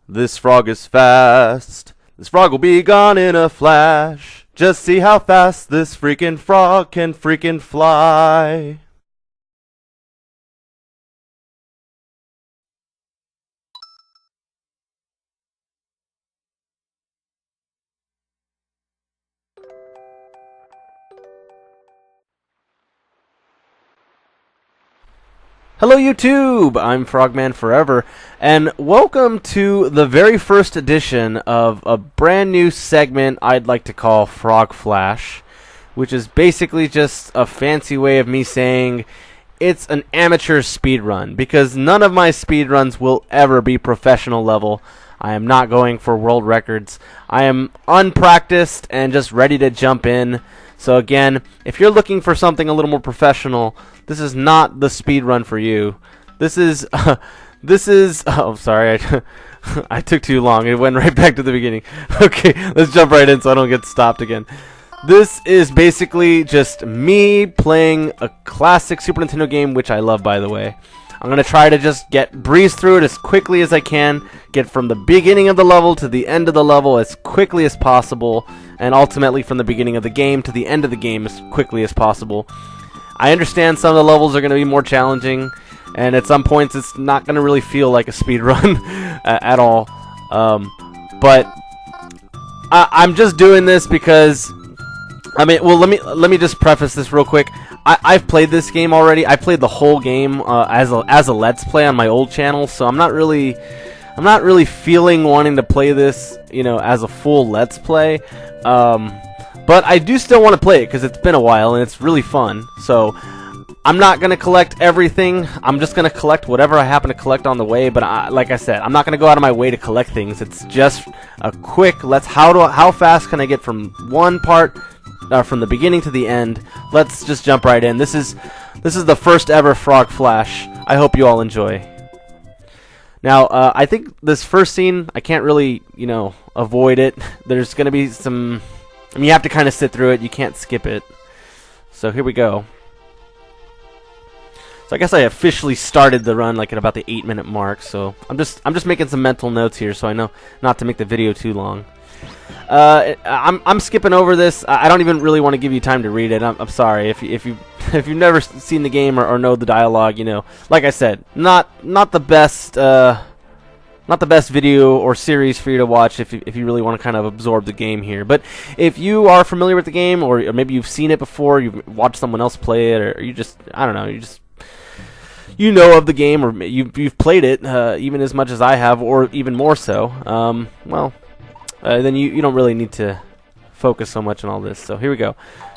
This frog is fast. This frog will be gone in a flash. Just see how fast this freaking frog can freaking fly. Hello YouTube, I'm Frogman Forever, and welcome to the very first edition of a brand new segment I'd like to call Frog Flash, which is basically just a fancy way of me saying it's an amateur speedrun, because none of my speedruns will ever be professional level. I am not going for world records. I am unpracticed and just ready to jump in. So again, if you're looking for something a little more professional, this is not the speedrun for you. This is, oh, sorry, I took too long. It went right back to the beginning. Okay, let's jump right in so I don't get stopped again. This is basically just me playing a classic Super Nintendo game, which I love, by the way. I'm going to try to just breeze through it as quickly as I can, get from the beginning of the level to the end of the level as quickly as possible, and ultimately from the beginning of the game to the end of the game as quickly as possible. I understand some of the levels are going to be more challenging, and at some points it's not going to really feel like a speed run at all. But I'm just doing this because, I mean, well, let me just preface this real quick. I've played this game already. I played the whole game as a Let's Play on my old channel, so I'm not really feeling wanting to play this, you know, as a full Let's Play. But I do still want to play it because it's been a while and it's really fun. So I'm not going to collect everything. I'm just going to collect whatever I happen to collect on the way. But like I said, I'm not going to go out of my way to collect things. It's just a quick how fast can I get from one part from the beginning to the end. Let's just jump right in. This is the first ever Frog Flash. I hope you all enjoy. Now, I think this first scene, I can't really, you know, avoid it. There's going to be some, I mean, you have to kind of sit through it. You can't skip it. So here we go. So I guess I officially started the run like at about the 8-minute mark. So I'm just making some mental notes here, so I know not to make the video too long. I'm skipping over this. I don't even really want to give you time to read it. I'm sorry if you've never seen the game or know the dialogue. You know, like I said, not the best video or series for you to watch if you really want to kind of absorb the game here. But if you are familiar with the game, or maybe you've seen it before, you've watched someone else play it, or you just, I don't know, you know of the game, or you've played it even as much as I have, or even more so. Well. Then you don't really need to focus so much on all this. So here we go.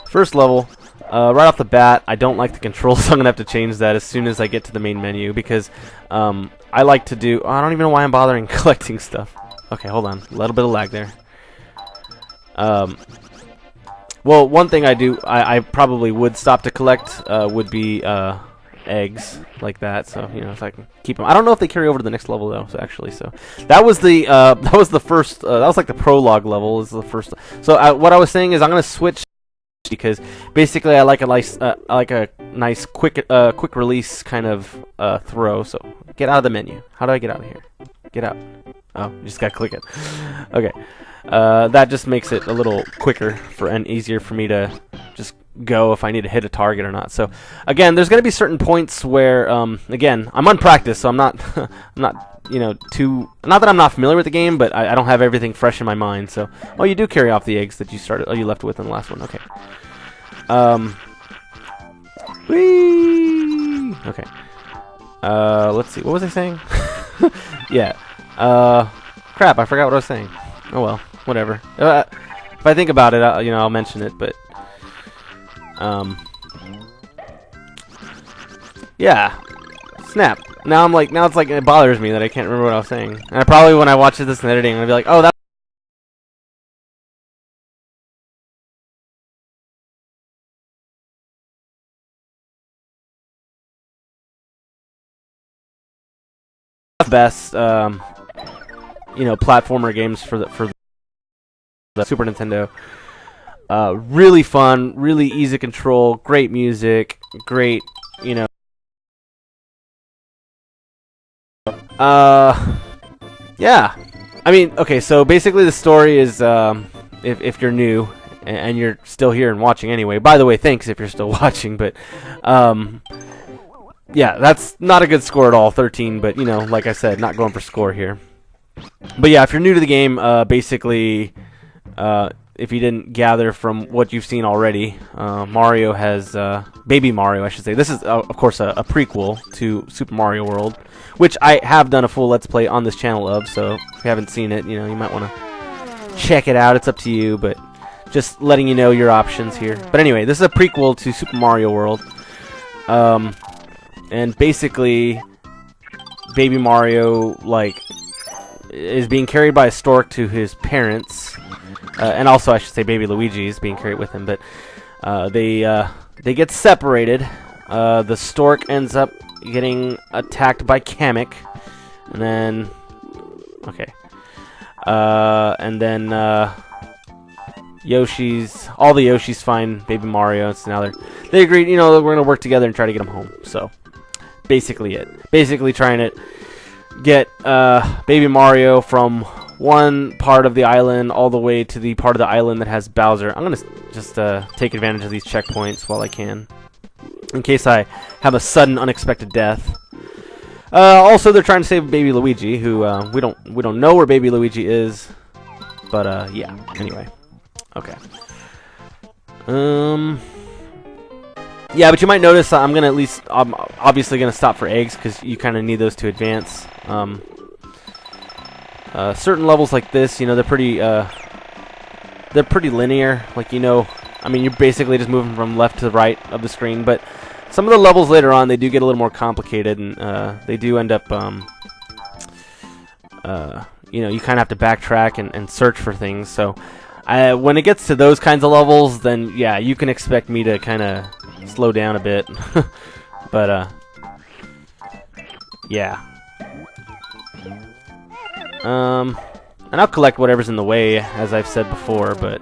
First level, right off the bat, I don't like the controls, so I'm going to have to change that as soon as I get to the main menu, because I like to do, I don't even know why I'm bothering collecting stuff. Okay, hold on, a little bit of lag there. Well, one thing I probably would stop to collect would be eggs like that, so you know, if I can keep them. I don't know if they carry over to the next level though. So actually, so that was the first. That was like the prologue level. Is the first. So what I was saying is I'm gonna switch because basically I like a nice quick release kind of throw. So get out of the menu. How do I get out of here? Get out. Oh, you just gotta click it. Okay. That just makes it a little quicker and easier for me to just go if I need to hit a target or not. So again, there's going to be certain points where again, I'm unpracticed, so I'm not you know, not that I'm not familiar with the game, but I don't have everything fresh in my mind. So you do carry off the eggs that you left with in the last one. Okay. Whee! Okay. Let's see. What was I saying? Yeah. Crap, I forgot what I was saying. Oh well, whatever. If I think about it, you know, I'll mention it, but yeah, snap. Now it's like it bothers me that I can't remember what I was saying. And I probably, when I watch this in editing, I'll be like, oh, that's the best, you know, platformer games for the Super Nintendo. Really fun, really easy control, great music, great, you know. Yeah. I mean, okay, so basically the story is, if you're new, and you're still here and watching anyway. By the way, thanks if you're still watching, but, yeah, that's not a good score at all, 13, but, you know, like I said, not going for score here. But yeah, if you're new to the game, basically, if you didn't gather from what you've seen already, Mario has, Baby Mario, I should say. This is, of course, a prequel to Super Mario World, which I have done a full Let's Play on this channel of, so if you haven't seen it, you know, you might want to check it out. It's up to you, but just letting you know your options here. But anyway, this is a prequel to Super Mario World, and basically, Baby Mario, like, is being carried by a stork to his parents, and also I should say Baby Luigi is being carried with him, but they get separated. The stork ends up getting attacked by Kamek, and then and then all the Yoshis find Baby Mario, so now they agreed, you know, we're gonna work together and try to get him home. So basically trying to get Baby Mario from one part of the island all the way to the part of the island that has Bowser. I'm gonna just take advantage of these checkpoints while I can, in case I have a sudden unexpected death. Also, they're trying to save Baby Luigi, who we don't know where Baby Luigi is, but yeah. Anyway, okay. Yeah, but you might notice I'm gonna I'm obviously gonna stop for eggs because you kind of need those to advance. Certain levels like this, you know, they're pretty linear. Like, you know, I mean, you're basically just moving from left to the right of the screen. But some of the levels later on, they do get a little more complicated, and they do end up, you know, you kind of have to backtrack and search for things. So when it gets to those kinds of levels, then yeah, you can expect me to kind of slow down a bit. But yeah. And I'll collect whatever's in the way, as I've said before, but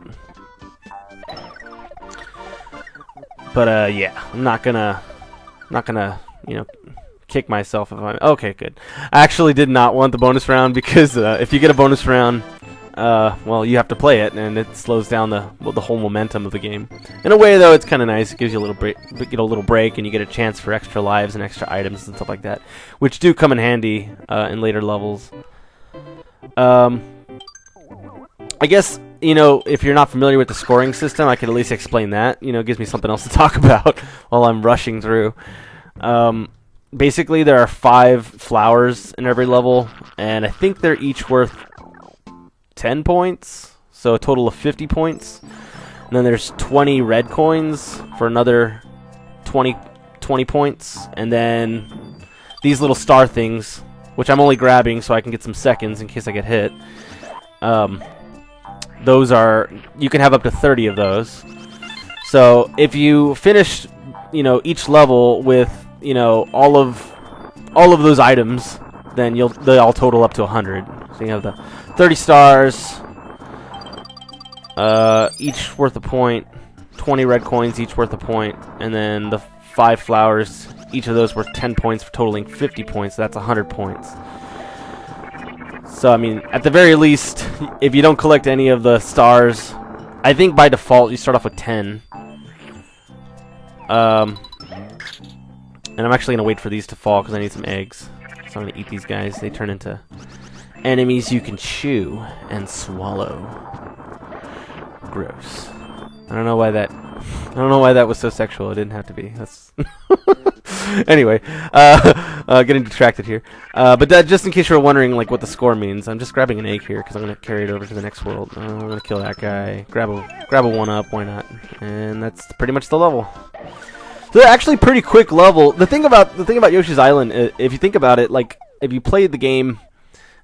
yeah, I'm not gonna, you know, kick myself if I'm okay. Good. I actually did not want the bonus round because if you get a bonus round, well, you have to play it, and it slows down the whole momentum of the game. In a way, though, it's kind of nice. It gives you a little break, and you get a chance for extra lives and extra items and stuff like that, which do come in handy in later levels. I guess, you know, if you're not familiar with the scoring system, I could at least explain that. You know, it gives me something else to talk about while I'm rushing through. Basically, there are 5 flowers in every level, and I think they're each worth 10 points, so a total of 50 points. And then there's 20 red coins for another 20 points, and then these little star things, which I'm only grabbing so I can get some seconds in case I get hit. Those are, you can have up to 30 of those. So if you finish, you know, each level with, you know, all of those items, then they all total up to 100. So you have the 30 stars, each worth a point, 20 red coins, each worth a point, and then the 5 flowers, each of those worth 10 points, totaling 50 points. So that's 100 points. So, I mean, at the very least, if you don't collect any of the stars, I think by default you start off with 10. And I'm actually going to wait for these to fall because I need some eggs. So I'm going to eat these guys. They turn into enemies you can chew and swallow. Gross. I don't know why that was so sexual. It didn't have to be. That's anyway, getting distracted here. But just in case you're wondering, like, what the score means, I'm just grabbing an egg here because I'm gonna carry it over to the next world. I'm gonna kill that guy. Grab a 1-up. Why not? And that's pretty much the level. So actually, pretty quick level. The thing about Yoshi's Island, if you think about it, like, if you played the game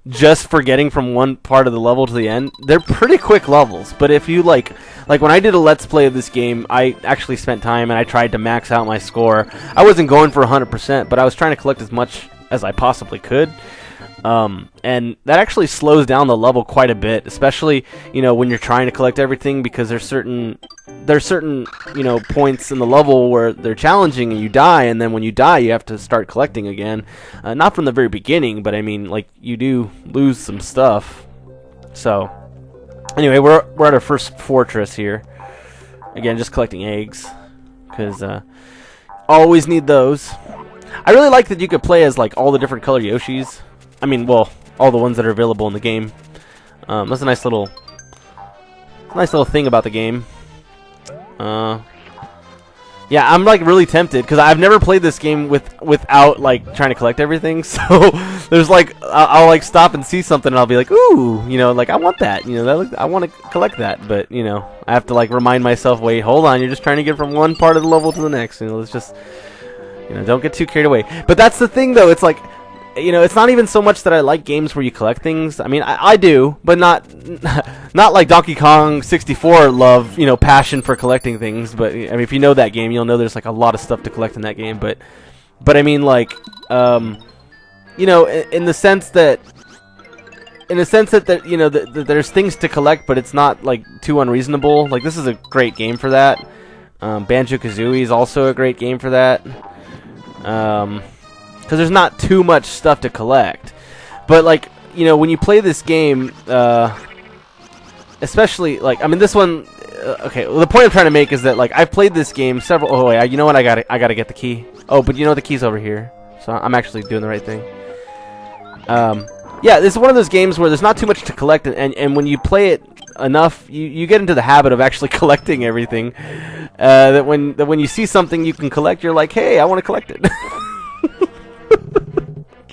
just for getting from one part of the level to the end, they're pretty quick levels. But if you like when I did a Let's Play of this game, I actually spent time and I tried to max out my score. I wasn't going for 100%, but I was trying to collect as much as I possibly could. And that actually slows down the level quite a bit, especially, you know, when you're trying to collect everything, because there's certain you know, points in the level where they're challenging and you die, and then when you die you have to start collecting again. Not from the very beginning, but I mean, like, you do lose some stuff So, anyway, we're at our first fortress here. Again, just collecting eggs, because always need those. I really like that you could play as like all the different color Yoshis. I mean, well, all the ones that are available in the game. That's a nice little thing about the game. Yeah, I'm like really tempted because I've never played this game without like trying to collect everything. So there's like I'll like stop and see something and I'll be like, ooh, you know, like I want that, you know, I want to collect that, but you know, I have to like remind myself, wait, hold on, you're just trying to get from one part of the level to the next. You know, let's just, you know, don't get too carried away. But that's the thing, though. It's like, you know, it's not even so much that I like games where you collect things. I mean, I do, but not like Donkey Kong 64 love, you know, passion for collecting things. But I mean, if you know that game, you'll know there's like a lot of stuff to collect in that game. But I mean, like, you know, in the sense that you know, that there's things to collect, but it's not like too unreasonable. Like, this is a great game for that. Banjo-Kazooie is also a great game for that. Because there's not too much stuff to collect. But, like, you know, when you play this game, especially, like, I mean, this one, okay, well, the point I'm trying to make is that, like, I've played this game several, oh, wait, you know what, I gotta get the key. Oh, but you know the key's over here, so I'm actually doing the right thing. Yeah, this is one of those games where there's not too much to collect, and when you play it enough, you get into the habit of actually collecting everything. That when you see something you can collect, you're like, hey, I want to collect it.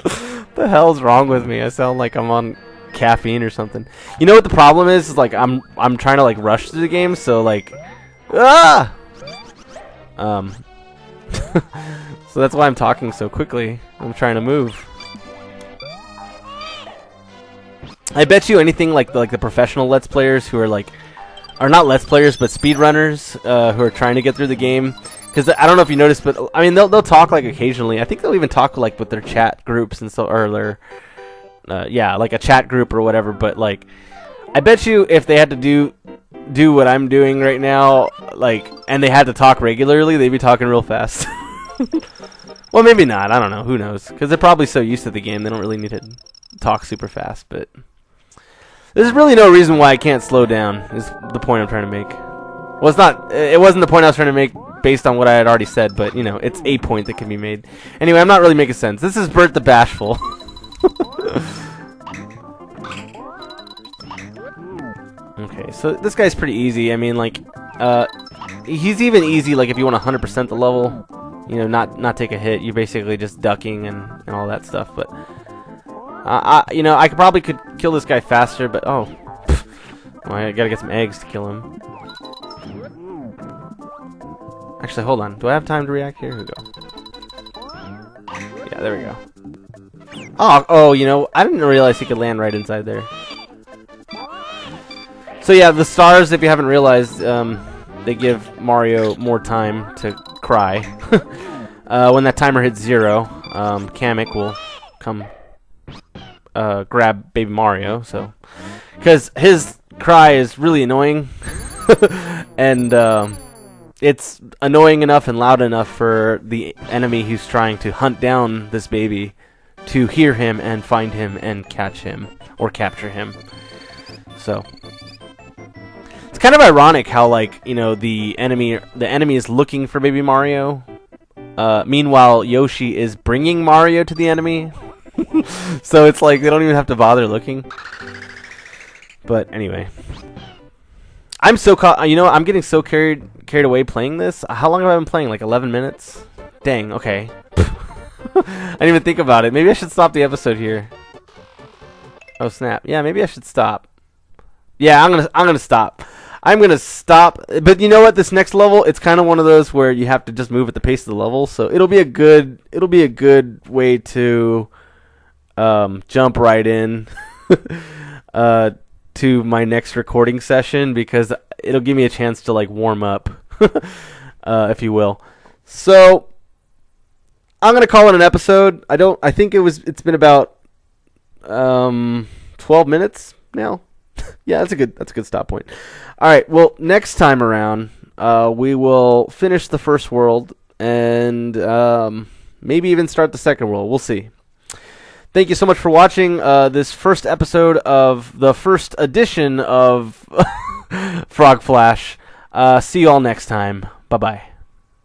What the hell's wrong with me? I sound like I'm on caffeine or something. You know what the problem is like I'm trying to like rush through the game, so like so that's why I'm talking so quickly. I'm trying to move. I bet you anything like the professional Let's Players who are like, are not Let's Players but speedrunners who are trying to get through the game. Because I don't know if you noticed, but I mean they'll talk like occasionally. I think they'll even talk like with their chat groups and so, or their yeah, like a chat group or whatever. But like, I bet you if they had to do what I'm doing right now, like, and they had to talk regularly, they'd be talking real fast. Well, maybe not. I don't know. Who knows? Because they're probably so used to the game, they don't really need to talk super fast. But there's really no reason why I can't slow down. Is the point I'm trying to make. Well, it's not. It wasn't the point I was trying to make based on what I had already said, but you know, it's a point that can be made. Anyway, I'm not really making sense. This is Bert the Bashful. Okay, so this guy's pretty easy. I mean, like, he's even easy, like, if you want 100% the level, you know, not take a hit. You're basically just ducking and all that stuff. But you know, I could kill this guy faster, but oh, well, I gotta get some eggs to kill him. Actually, hold on. Do I have time to react here? Here we go. Yeah, there we go. Oh, you know, I didn't realize he could land right inside there. So yeah, the stars, if you haven't realized, they give Mario more time to cry. When that timer hits 0, Kamek will come grab baby Mario. So, because his cry is really annoying, and it's annoying enough and loud enough for the enemy who's trying to hunt down this baby to hear him and find him and catch him or capture him. So it's kind of ironic how, like, you know, the enemy is looking for baby Mario. Meanwhile, Yoshi is bringing Mario to the enemy. So it's like they don't even have to bother looking. But anyway, I'm so caught. You know, I'm getting so carried away playing this. How long have I been playing? Like 11 minutes? Dang. Okay. I didn't even think about it. Maybe I should stop the episode here. Oh snap! Yeah, maybe I should stop. Yeah, I'm gonna stop. I'm gonna stop. But you know what? This next level, it's kind of one of those where you have to just move at the pace of the level. So it'll be a good way to jump right in to my next recording session, because it'll give me a chance to like warm up, if you will. So I'm gonna call it an episode. I think it's been about 12 minutes now. Yeah, that's a good stop point. All right. Well, next time around, we will finish the first world and maybe even start the second world. We'll see. Thank you so much for watching this first episode of the first edition of Frog Flash. See you all next time. Bye-bye.